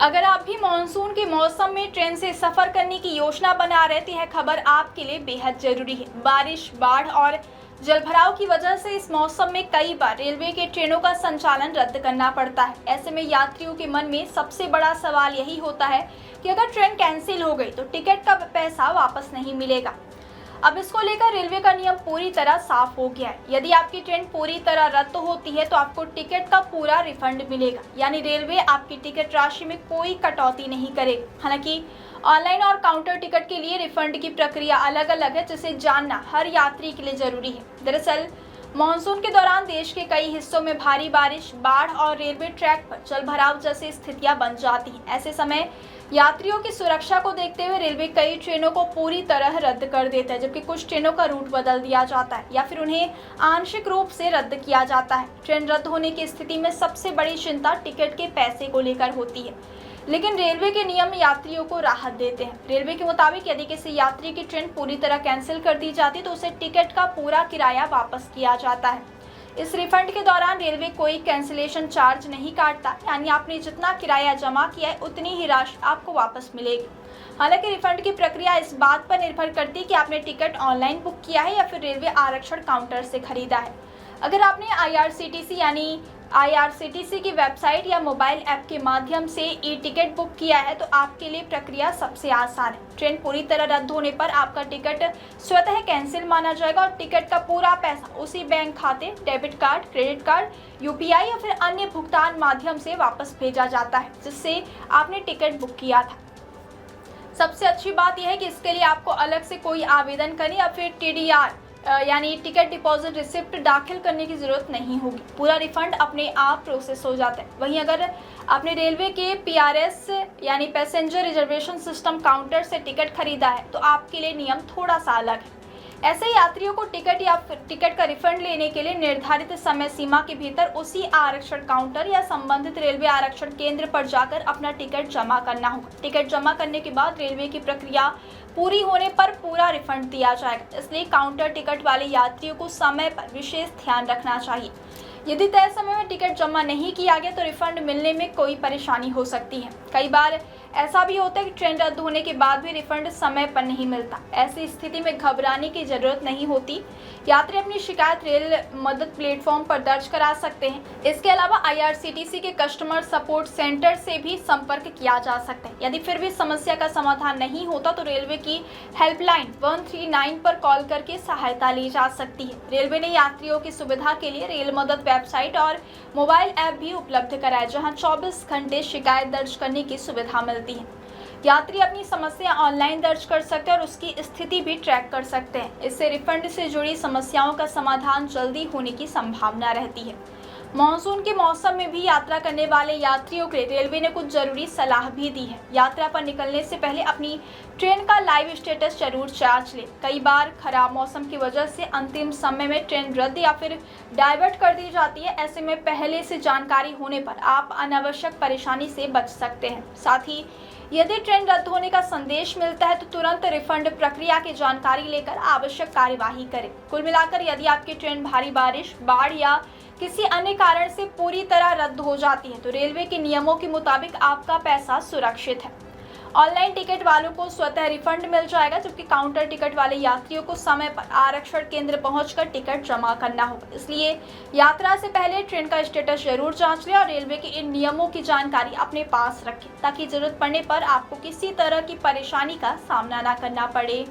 अगर आप भी मानसून के मौसम में ट्रेन से सफर करने की योजना बना रहे तो यह खबर आपके लिए बेहद जरूरी है। बारिश, बाढ़ और जलभराव की वजह से इस मौसम में कई बार रेलवे के ट्रेनों का संचालन रद्द करना पड़ता है। ऐसे में यात्रियों के मन में सबसे बड़ा सवाल यही होता है कि अगर ट्रेन कैंसिल हो गई तो टिकट का पैसा वापस नहीं मिलेगा। अब इसको लेकर रेलवे का नियम पूरी तरह साफ हो गया है। यदि आपकी ट्रेन पूरी तरह रद्द होती है तो आपको टिकट का पूरा रिफंड मिलेगा, यानी रेलवे आपकी टिकट राशि में कोई कटौती नहीं करेगी। हालांकि ऑनलाइन और काउंटर टिकट के लिए रिफंड की प्रक्रिया अलग अलग है, जिसे जानना हर यात्री के लिए जरूरी है। दरअसल मानसून के दौरान देश के कई हिस्सों में भारी बारिश, बाढ़ और रेलवे ट्रैक पर जलभराव जैसी स्थितियां बन जाती हैं। ऐसे समय यात्रियों की सुरक्षा को देखते हुए रेलवे कई ट्रेनों को पूरी तरह रद्द कर देता है, जबकि कुछ ट्रेनों का रूट बदल दिया जाता है या फिर उन्हें आंशिक रूप से रद्द किया जाता है। ट्रेन रद्द होने की स्थिति में सबसे बड़ी चिंता टिकट के पैसे को लेकर होती है, लेकिन रेलवे के नियम यात्रियों को राहत देते हैं। रेलवे के मुताबिक यदि किसी यात्री की ट्रेन पूरी तरह कैंसिल कर दी जाती तो उसे टिकट का पूरा किराया वापस किया जाता है। इस रिफंड के दौरान रेलवे कोई कैंसिलेशन चार्ज नहीं काटता, यानी आपने जितना किराया जमा किया है उतनी ही राशि आपको वापस मिलेगी। हालांकि रिफंड की प्रक्रिया इस बात पर निर्भर करती है कि आपने टिकट ऑनलाइन बुक किया है या फिर रेलवे आरक्षण काउंटर से खरीदा है। अगर आपने आईआरसीटीसी की वेबसाइट या मोबाइल ऐप के माध्यम से ई टिकट बुक किया है तो आपके लिए प्रक्रिया सबसे आसान है। ट्रेन पूरी तरह रद्द होने पर आपका टिकट स्वतः कैंसिल माना जाएगा और टिकट का पूरा पैसा उसी बैंक खाते, debit card, credit card, UPI या फिर अन्य भुगतान माध्यम से वापस भेजा जाता है जिससे आपने टिकट बुक किया था। सबसे अच्छी बात यह है कि इसके लिए आपको अलग से कोई आवेदन करने या फिर टीडीआर यानी टिकट डिपॉजिट रिसिप्ट दाखिल करने की जरूरत नहीं होगी। पूरा रिफंड अपने आप प्रोसेस हो जाता है। वहीं अगर आपने रेलवे के पीआरएस यानी पैसेंजर रिजर्वेशन सिस्टम काउंटर से टिकट खरीदा है तो आपके लिए नियम थोड़ा सा अलग है। ऐसे यात्रियों को टिकट का रिफंड लेने के लिए निर्धारित समय सीमा के भीतर उसी आरक्षण काउंटर या संबंधित रेलवे आरक्षण केंद्र पर जाकर अपना टिकट जमा करना होगा। टिकट जमा करने के बाद रेलवे की प्रक्रिया पूरी होने पर पूरा रिफंड दिया जाएगा। इसलिए काउंटर टिकट वाले यात्रियों को समय पर विशेष ध्यान रखना चाहिए। यदि तय समय में टिकट जमा नहीं किया गया तो रिफंड मिलने में कोई परेशानी हो सकती है। कई बार ऐसा भी होता है कि ट्रेन रद्द होने के बाद भी रिफंड समय पर नहीं मिलता। ऐसी स्थिति में घबराने की जरूरत नहीं होती। यात्री अपनी शिकायत रेल मदद प्लेटफॉर्म पर दर्ज करा सकते हैं। इसके अलावा आईआरसीटीसी के कस्टमर सपोर्ट सेंटर से भी संपर्क किया जा सकता है। यदि फिर भी समस्या का समाधान नहीं होता तो रेलवे की हेल्पलाइन 139 पर कॉल करके सहायता ली जा सकती है। रेलवे ने यात्रियों की सुविधा के लिए रेल मदद वेबसाइट और मोबाइल ऐप भी उपलब्ध कराया, जहां 24 घंटे शिकायत दर्ज करने की सुविधा मिलती है। यात्री अपनी समस्या ऑनलाइन दर्ज कर सकते हैं और उसकी स्थिति भी ट्रैक कर सकते हैं। इससे रिफंड से जुड़ी समस्याओं का समाधान जल्दी होने की संभावना रहती है। मानसून के मौसम में भी यात्रा करने वाले यात्रियों के लिए रेलवे ने कुछ जरूरी सलाह भी दी है। यात्रा पर निकलने से पहले अपनी ट्रेन का लाइव स्टेटस जरूर जांच लें। कई बार खराब मौसम की वजह से अंतिम समय में ट्रेन रद्द या फिर डाइवर्ट कर दी जाती है। ऐसे में पहले से जानकारी होने पर आप अनावश्यक परेशानी से बच सकते हैं। साथ ही यदि ट्रेन रद्द होने का संदेश मिलता है तो तुरंत रिफंड प्रक्रिया की जानकारी लेकर आवश्यक कार्यवाही करें। कुल मिलाकर यदि आपकी ट्रेन भारी बारिश, बाढ़ या किसी अन्य कारण से पूरी तरह रद्द हो जाती है तो रेलवे के नियमों के मुताबिक आपका पैसा सुरक्षित है। ऑनलाइन टिकट वालों को स्वतः रिफंड मिल जाएगा, जबकि काउंटर टिकट वाले यात्रियों को समय पर आरक्षण केंद्र पहुंचकर टिकट जमा करना होगा। इसलिए यात्रा से पहले ट्रेन का स्टेटस जरूर जांच लें और रेलवे के इन नियमों की जानकारी अपने पास रखें ताकि जरूरत पड़ने पर आपको किसी तरह की परेशानी का सामना न करना पड़े।